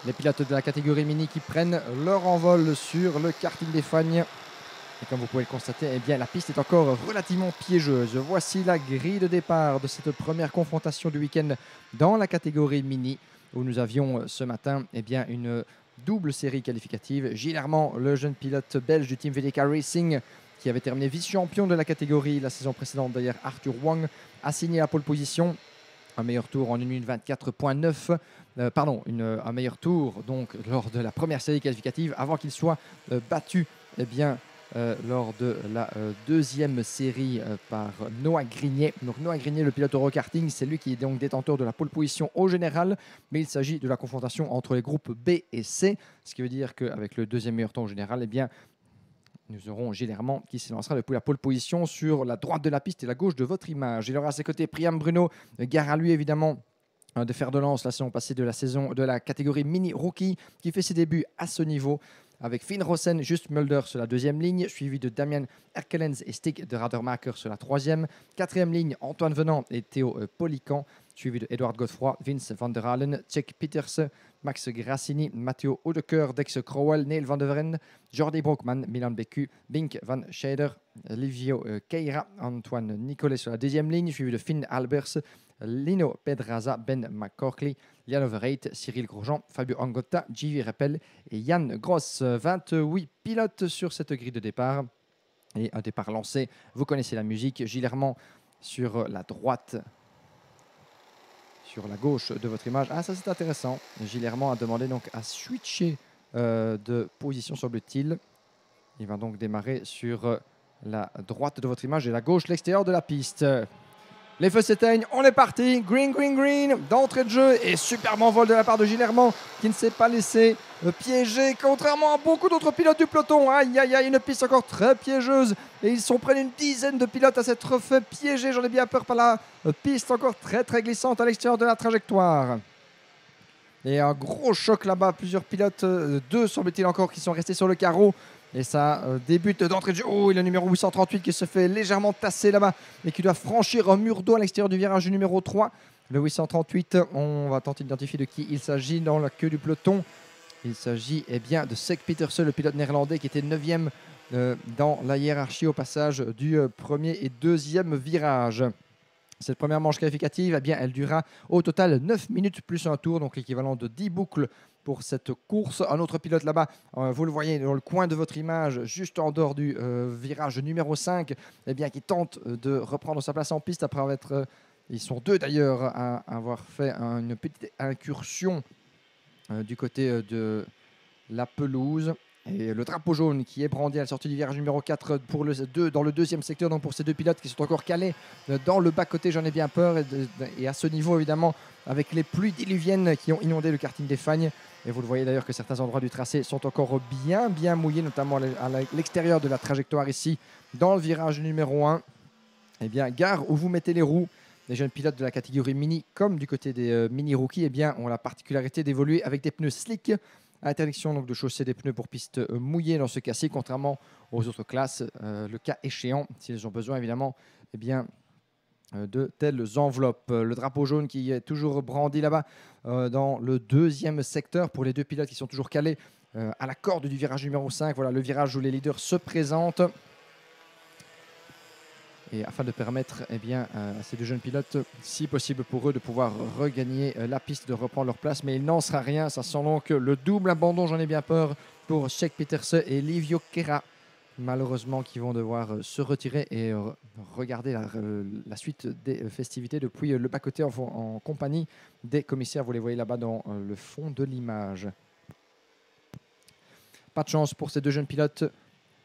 Les pilotes de la catégorie mini qui prennent leur envol sur le karting des Fagnes. Et comme vous pouvez le constater, eh bien, la piste est encore relativement piégeuse. Voici la grille de départ de cette première confrontation du week-end dans la catégorie mini, où nous avions ce matin eh bien, une double série qualificative. Gilles Armand, le jeune pilote belge du team VDK Racing, qui avait terminé vice-champion de la catégorie la saison précédente. D'ailleurs, Arthur Wang a signé la pole position. Un meilleur tour en 1 minute 24.9. Un meilleur tour donc lors de la première série qualificative avant qu'il soit battu eh bien, lors de la deuxième série par Noah Grignet. Donc Noah Grignet, le pilote Eurokarting, c'est lui qui est donc détenteur de la pole position au général, mais il s'agit de la confrontation entre les groupes B et C, ce qui veut dire qu'avec le deuxième meilleur temps au général, eh bien, nous aurons Gilles Hermand qui s'élancera depuis la pole position sur la droite de la piste et la gauche de votre image. Il aura à ses côtés Priam Bruno, gare à lui évidemment de fer de lance la saison passée de la catégorie mini rookie, qui fait ses débuts à ce niveau avec Finn Rossen, Just Mulder sur la deuxième ligne, suivi de Damien Erkelens et Stig de Radermacher sur la troisième. Quatrième ligne, Antoine Venant et Théo Polican, suivi de Edouard Godefroy, Vince van der Halen, Tchèque Peters, Max Grassini, Matteo Odeker, Dex Crowell, Neil van der Veren, Jordi Broekman, Milan Becu, Bink van Scheider, Livio Keira, Antoine Nicolet sur la deuxième ligne, suivi de Finn Albers, Lino Pedraza, Ben McCorkley, Jan Overeit, Cyril Grosjean, Fabio Angotta, J.V. Repel et Yann Gross. 28 pilotes sur cette grille de départ. Et un départ lancé, vous connaissez la musique. Gilles Hermand sur la droite, sur la gauche de votre image. Ah, ça c'est intéressant. Gilles Hermand a demandé donc à switcher de position, semble-t-il. Il va donc démarrer sur la droite de votre image et la gauche, l'extérieur de la piste. Les feux s'éteignent, on est parti, green, green, green, d'entrée de jeu et superbe envol de la part de Gilles Hermand qui ne s'est pas laissé piéger, contrairement à beaucoup d'autres pilotes du peloton. Aïe, aïe, aïe, une piste encore très piégeuse et ils sont près d'une dizaine de pilotes à s'être fait piéger. J'en ai bien peur par la piste encore très, très glissante à l'extérieur de la trajectoire. Et un gros choc là-bas, plusieurs pilotes, deux semble-t-il encore, qui sont restés sur le carreau. Et ça débute d'entrée de jeu. Oh, il y a le numéro 838 qui se fait légèrement tasser là-bas et qui doit franchir un mur d'eau à l'extérieur du virage numéro 3. Le 838, on va tenter d'identifier de qui il s'agit dans la queue du peloton. Il s'agit bien de Sek Petersen, le pilote néerlandais qui était 9e dans la hiérarchie au passage du premier et deuxième virage. Cette première manche qualificative, elle durera au total 9 minutes plus un tour, donc l'équivalent de 10 boucles pour cette course. Un autre pilote là-bas, vous le voyez dans le coin de votre image, juste en dehors du virage numéro 5, qui tente de reprendre sa place en piste après avoir ils sont deux d'ailleurs à avoir fait une petite incursion du côté de la pelouse. Et le drapeau jaune qui est brandi à la sortie du virage numéro 4 dans le deuxième secteur, donc pour ces deux pilotes qui sont encore calés dans le bas-côté, j'en ai bien peur. Et à ce niveau, évidemment, avec les pluies diluviennes qui ont inondé le karting des Fagnes. Et vous le voyez d'ailleurs que certains endroits du tracé sont encore bien mouillés, notamment à l'extérieur de la trajectoire ici, dans le virage numéro 1. Gare où vous mettez les roues. Les jeunes pilotes de la catégorie mini, comme du côté des mini-rookies, ont la particularité d'évoluer avec des pneus slick. Interdiction donc de chausser des pneus pour pistes mouillées dans ce cas-ci, contrairement aux autres classes, le cas échéant, s'ils ont besoin évidemment de telles enveloppes. Le drapeau jaune qui est toujours brandi là-bas dans le deuxième secteur pour les deux pilotes qui sont toujours calés à la corde du virage numéro 5. Voilà le virage où les leaders se présentent. Et afin de permettre à ces deux jeunes pilotes, si possible pour eux, de pouvoir regagner la piste, de reprendre leur place. Mais il n'en sera rien. Ça sent donc le double abandon, j'en ai bien peur, pour Sek Petersen et Livio Keira, malheureusement, qui vont devoir se retirer et regarder la suite des festivités depuis le bas-côté en compagnie des commissaires. Vous les voyez là-bas dans le fond de l'image. Pas de chance pour ces deux jeunes pilotes,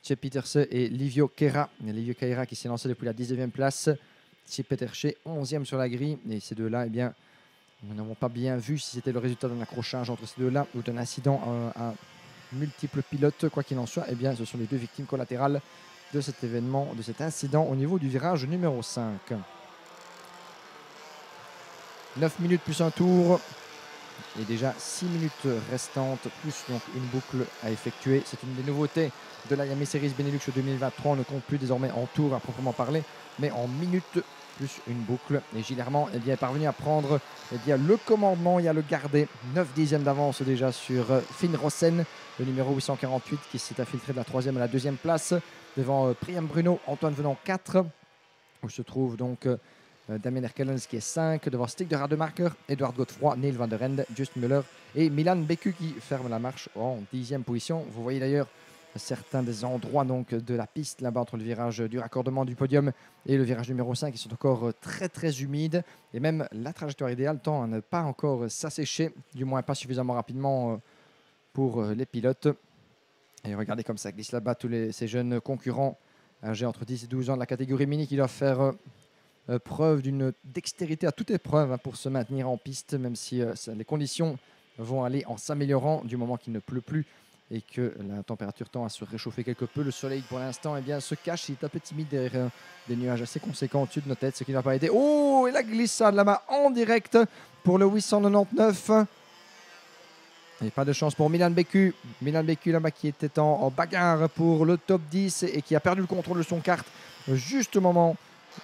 Sek Petersen et Livio Keira. Livio Keira qui s'est lancé depuis la 19e place. Sek Petersen 11e sur la grille. Et ces deux-là, nous n'avons pas bien vu si c'était le résultat d'un accrochage entre ces deux-là ou d'un incident à multiples pilotes. Quoi qu'il en soit, ce sont les deux victimes collatérales de cet événement, de cet incident au niveau du virage numéro 5. 9 minutes plus un tour. Et déjà 6 minutes restantes, plus donc une boucle à effectuer. C'est une des nouveautés de la Yami Series Benelux 2023. On ne compte plus désormais en tours à proprement parler, mais en minutes plus une boucle. Et Gilles Hermand est parvenu à prendre le commandement et à le garder. 9 dixièmes d'avance déjà sur Finn Rossen, le numéro 848 qui s'est infiltré de la 3e à la 2e place. Devant Priam Bruno, Antoine Venant 4. Où se trouve donc Damien Herkelens qui est 5, devant Stig de Rademarker, Edouard Godefroy, Neil van der Ende, Just Muller et Milan Beku qui ferme la marche en 10e position. Vous voyez d'ailleurs certains des endroits donc, de la piste là-bas entre le virage du raccordement du podium et le virage numéro 5 qui sont encore très très humides. Et même la trajectoire idéale tend à ne pas encore s'assécher, du moins pas suffisamment rapidement pour les pilotes. Et regardez comme ça glisse là-bas tous ces jeunes concurrents âgés entre 10 et 12 ans de la catégorie mini qui doivent faire preuve d'une dextérité à toute épreuve pour se maintenir en piste, même si les conditions vont aller en s'améliorant du moment qu'il ne pleut plus et que la température tend à se réchauffer quelque peu. Le soleil pour l'instant se cache, il est un peu timide derrière des nuages assez conséquents au-dessus de nos têtes, ce qui ne va pas aider. Oh, et la glissade là-bas en direct pour le 899. Et pas de chance pour Milan Beku. Milan Beku là-bas qui était en bagarre pour le top 10 et qui a perdu le contrôle de son kart juste au moment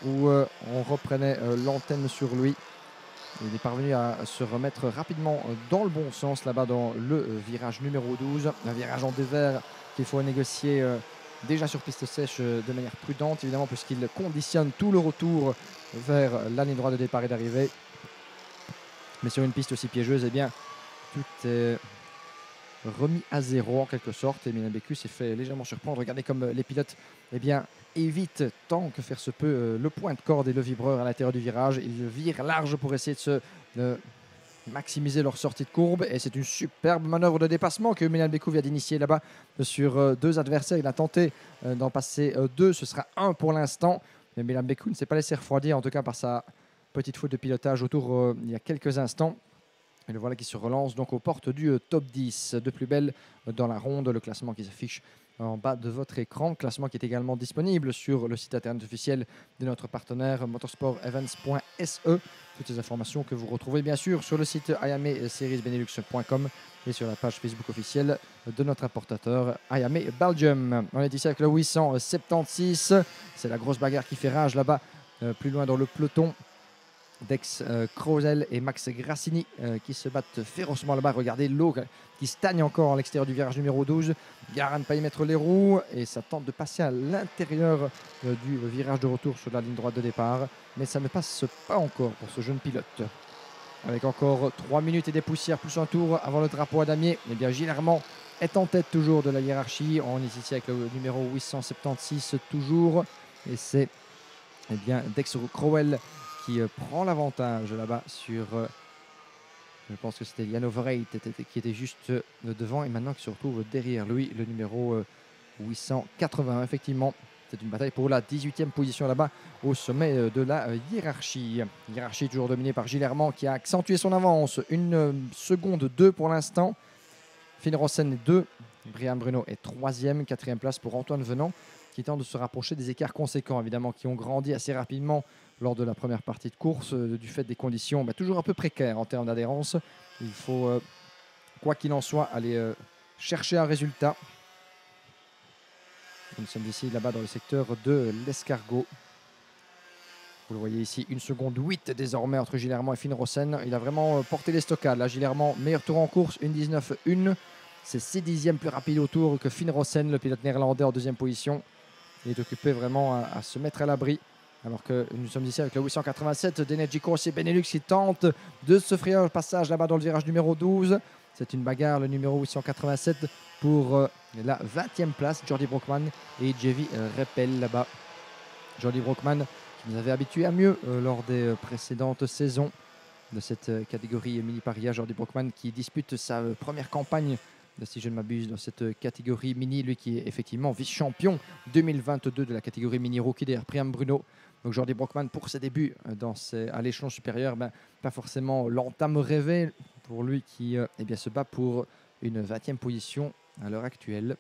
où on reprenait l'antenne sur lui. Il est parvenu à se remettre rapidement dans le bon sens là-bas dans le virage numéro 12. Un virage en dévers qu'il faut négocier déjà sur piste sèche de manière prudente évidemment puisqu'il conditionne tout le retour vers la ligne droite de départ et d'arrivée. Mais sur une piste aussi piégeuse, eh bien, tout est remis à zéro en quelque sorte. Et Milan Beku s'est fait légèrement surprendre. Regardez comme les pilotes évitent tant que faire se peut le point de corde et le vibreur à l'intérieur du virage. Ils virent large pour essayer de maximiser leur sortie de courbe. Et c'est une superbe manœuvre de dépassement que Milan Beku vient d'initier là-bas sur 2 adversaires. Il a tenté d'en passer 2. Ce sera 1 pour l'instant. Mais Milan Beku ne s'est pas laissé refroidir, en tout cas par sa petite faute de pilotage autour il y a quelques instants. Et le voilà qui se relance donc aux portes du top 10. De plus belle dans la ronde, le classement qui s'affiche en bas de votre écran. Classement qui est également disponible sur le site internet officiel de notre partenaire motorsportevents.se. Toutes ces informations que vous retrouvez bien sûr sur le site iameseriesbenelux.com et sur la page Facebook officielle de notre importateur IAME Belgium. On est ici avec le 876. C'est la grosse bagarre qui fait rage là-bas, plus loin dans le peloton. Dex Crozel et Max Grassini qui se battent férocement là-bas. Regardez l'eau qui stagne encore à l'extérieur du virage numéro 12. Gare ne pas y mettre les roues et ça tente de passer à l'intérieur du virage de retour sur la ligne droite de départ. Mais ça ne passe pas encore pour ce jeune pilote. Avec encore 3 minutes et des poussières plus un tour avant le drapeau à damier, eh bien Gilles Hermand est en tête toujours de la hiérarchie. On est ici avec le numéro 876 toujours. Et c'est Dex Crowell qui prend l'avantage là-bas sur, je pense que c'était Jan Overeit qui était juste devant et maintenant qui se retrouve derrière lui, le numéro 881. Effectivement, c'est une bataille pour la 18e position là-bas au sommet de la hiérarchie. Hiérarchie toujours dominée par Gilles Hermand qui a accentué son avance. 1 seconde 2 pour l'instant. Finn Rossen est 2. Brian Bruno est 3e. 4e place pour Antoine Venant qui tente de se rapprocher des écarts conséquents évidemment qui ont grandi assez rapidement lors de la première partie de course du fait des conditions toujours un peu précaires en termes d'adhérence. Il faut, quoi qu'il en soit, aller chercher un résultat. Nous sommes ici là-bas dans le secteur de l'escargot. Vous le voyez ici, 1 seconde 8 désormais entre Gilles Hermand et Finn Rossen. Il a vraiment porté les stockades. Là, Gilles Hermand, meilleur tour en course, 1,19,1. C'est 6 dixièmes plus rapide au tour que Finn Rossen, le pilote néerlandais en 2e position. Il est occupé vraiment à se mettre à l'abri. Alors que nous sommes ici avec le 887 d'Energy Corse et Benelux qui tente de se frayer un passage là-bas dans le virage numéro 12. C'est une bagarre, le numéro 887 pour la 20e place. Jordi Brockman et Jevi Repel là-bas. Jordi Brockman qui nous avait habitués à mieux lors des précédentes saisons de cette catégorie Mini Paria. Jordi Brockman qui dispute sa première campagne, si je ne m'abuse, dans cette catégorie mini, lui qui est effectivement vice-champion 2022 de la catégorie mini rookie derrière Priam Bruno. Donc Jordi Brockman pour ses débuts à l'échelon supérieur, pas forcément l'entame rêvée pour lui qui se bat pour une 20e position à l'heure actuelle.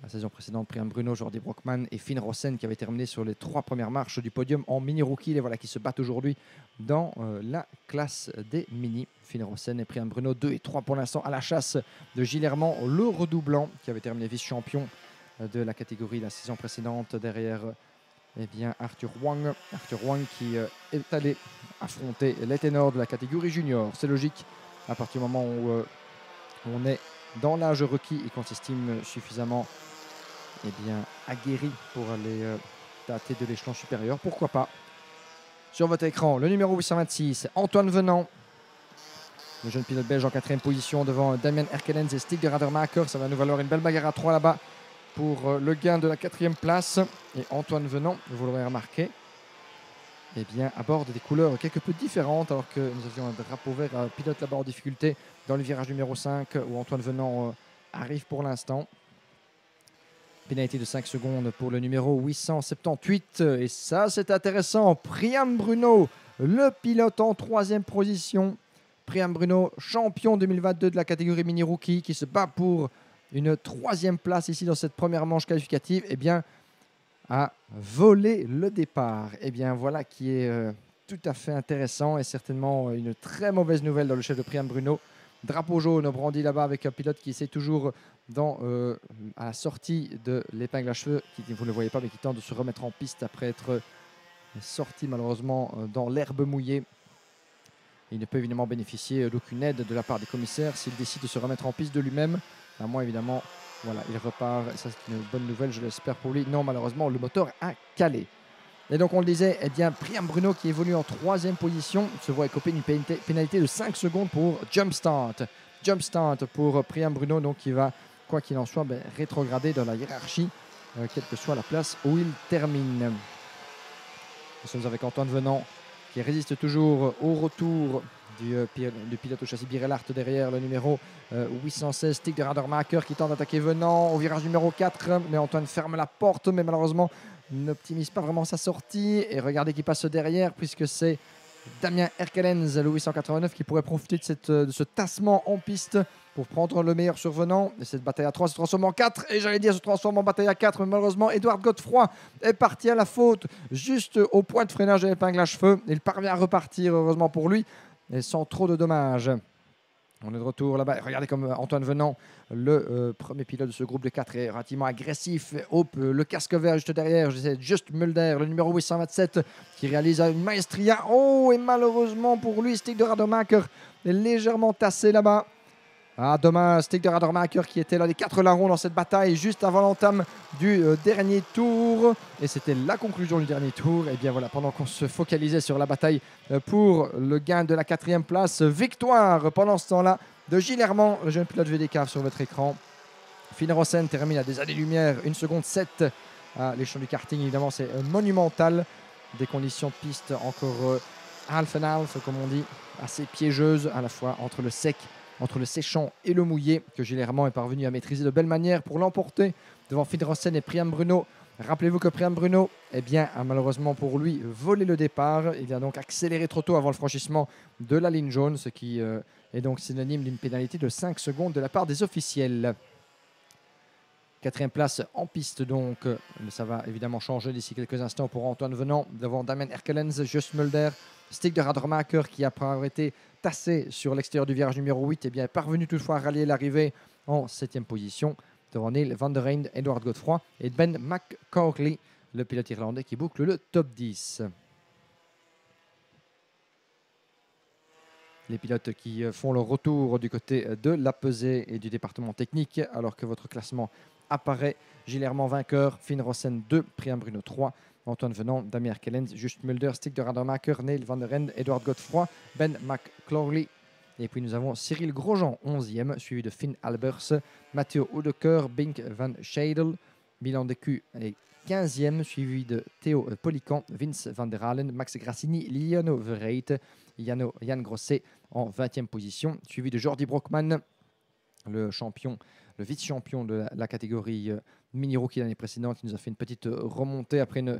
La saison précédente, Priam Bruno, Jordi Brockman et Finn Rossen qui avaient terminé sur les 3 premières marches du podium en mini-rookie. Les voilà qui se battent aujourd'hui dans la classe des mini. Finn Rossen et Priam Bruno, 2 et 3 pour l'instant à la chasse de Gilles Herman, le redoublant qui avait terminé vice-champion de la catégorie la saison précédente derrière Arthur Wang. Arthur Wang qui est allé affronter les ténors de la catégorie junior. C'est logique à partir du moment où on est dans l'âge requis et qu'on s'estime suffisamment aguerri pour aller tâter de l'échelon supérieur. Pourquoi pas? Sur votre écran, le numéro 826, Antoine Venant. Le jeune pilote belge en 4e position devant Damien Erkelens et Stig de Radermacher. Ça va nous valoir une belle bagarre à 3 là-bas pour le gain de la 4e place. Et Antoine Venant, vous l'aurez remarqué, aborde des couleurs quelque peu différentes alors que nous avions un drapeau vert pilote là-bas en difficulté dans le virage numéro 5 où Antoine Venant arrive pour l'instant. Pénalité de 5 secondes pour le numéro 878. Et ça, c'est intéressant. Priam Bruno, le pilote en 3e position. Priam Bruno, champion 2022 de la catégorie mini-rookie, qui se bat pour une 3e place ici dans cette première manche qualificative, a volé le départ. Voilà qui est tout à fait intéressant et certainement une très mauvaise nouvelle dans le chef de Priam Bruno. Drapeau jaune brandi là-bas avec un pilote qui essaie toujours à la sortie de l'épingle à cheveux, qui, vous ne le voyez pas, mais qui tente de se remettre en piste après être sorti malheureusement dans l'herbe mouillée. Il ne peut évidemment bénéficier d'aucune aide de la part des commissaires s'il décide de se remettre en piste de lui-même. À moins évidemment, voilà, il repart. Ça c'est une bonne nouvelle, je l'espère pour lui. Non, malheureusement, le moteur a calé. Et donc on le disait, Priam Bruno qui évolue en 3e position se voit écoper une pénalité de 5 secondes pour Jump Start. Jump Start pour Priam Bruno, donc qui va, quoi qu'il en soit, rétrograder dans la hiérarchie, quelle que soit la place où il termine. Nous sommes avec Antoine Venant qui résiste toujours au retour du pilote au châssis Birelart derrière le numéro 816, Stig de Radermacher qui tente d'attaquer Venant au virage numéro 4, mais Antoine ferme la porte, mais malheureusement n'optimise pas vraiment sa sortie. Et regardez qui passe derrière, puisque c'est Damien Erkelens, le 889, qui pourrait profiter de ce tassement en piste pour prendre le meilleur sur Venant. Et cette bataille à 3 se transforme en 4. Et j'allais dire se transforme en bataille à 4. Mais malheureusement, Edouard Godefroy est parti à la faute, juste au point de freinage de l'épingle à cheveux. Il parvient à repartir, heureusement pour lui, et sans trop de dommages. On est de retour là-bas. Regardez comme Antoine Venant, le premier pilote de ce groupe de 4, est relativement agressif. Hop, le casque vert juste derrière. C'est Just Mulder, le numéro 827, qui réalise une maestria. Oh, et malheureusement pour lui, Stig de Radermacher est légèrement tassé là-bas. Ah, dommage, Stig de Radermacher qui était là des 4 larrons dans cette bataille juste avant l'entame du dernier tour. Et c'était la conclusion du dernier tour. Et bien voilà, pendant qu'on se focalisait sur la bataille pour le gain de la 4e place, victoire pendant ce temps-là de Gilles Herman, le jeune pilote VDK sur votre écran. Finn Rossen termine à des années-lumière, 1 seconde 7 à l'échelon du karting. Évidemment, c'est monumental. Des conditions de piste encore half and half, comme on dit, assez piégeuses à la fois entre le sec, entre le séchant et le mouillé, que Gilles Herman est parvenu à maîtriser de belle manière pour l'emporter devant Finn Rossen et Priam Bruno. Rappelez-vous que Priam Bruno a malheureusement pour lui volé le départ. Il a donc accéléré trop tôt avant le franchissement de la ligne jaune, ce qui est donc synonyme d'une pénalité de 5 secondes de la part des officiels. 4e place en piste donc. Ça va évidemment changer d'ici quelques instants pour Antoine Venant devant Damien Erkelens, Just Mulder, Stig de Radermacher qui après avoir été tassé sur l'extérieur du virage numéro 8 est parvenu toutefois à rallier l'arrivée en 7e position devant Neil van der Rijn, Edouard Godefroy et Ben McCauley, le pilote irlandais qui boucle le top 10. Les pilotes qui font leur retour du côté de la pesée et du département technique alors que votre classement apparaît. Gilles Herman vainqueur, Finn Rossen 2, Priam Bruno 3, Antoine Venant, Damien Erkelens, Just Mulder, Stig de Radermacher, Neil van der Rijn, Edouard Godefroy, Ben McCauley. Et puis nous avons Cyril Grosjean 11e, suivi de Finn Albers, Mathieu Oudeker, Bink van Scheidel, Milan Decu est 15e, suivi de Théo Polican, Vince van der Halen, Max Grassini, Liano Verreit, Jan Grosset en 20e position, suivi de Jordi Brockman, le vice-champion de la catégorie mini-rookie l'année précédente, qui nous a fait une petite remontée après une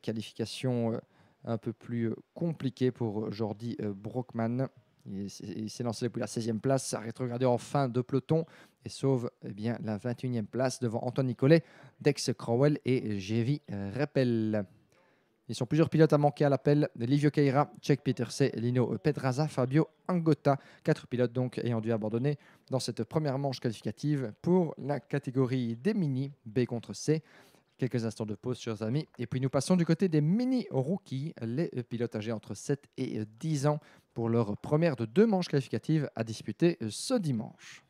qualification un peu plus compliquée pour Jordi Brockman. Il s'est lancé depuis la 16e place, a rétrogradé en fin de peloton et sauve bien la 21e place devant Antoine Nicolet, Dex Crowell et Jevi Repel. Ils sont plusieurs pilotes à manquer à l'appel. Livio Keira, Czech Peterse, Lino Pedraza, Fabio Angota. 4 pilotes donc ayant dû abandonner dans cette première manche qualificative pour la catégorie des mini B contre C. Quelques instants de pause, chers amis. Et puis nous passons du côté des mini-rookies, les pilotes âgés entre 7 et 10 ans pour leur première de 2 manches qualificatives à disputer ce dimanche.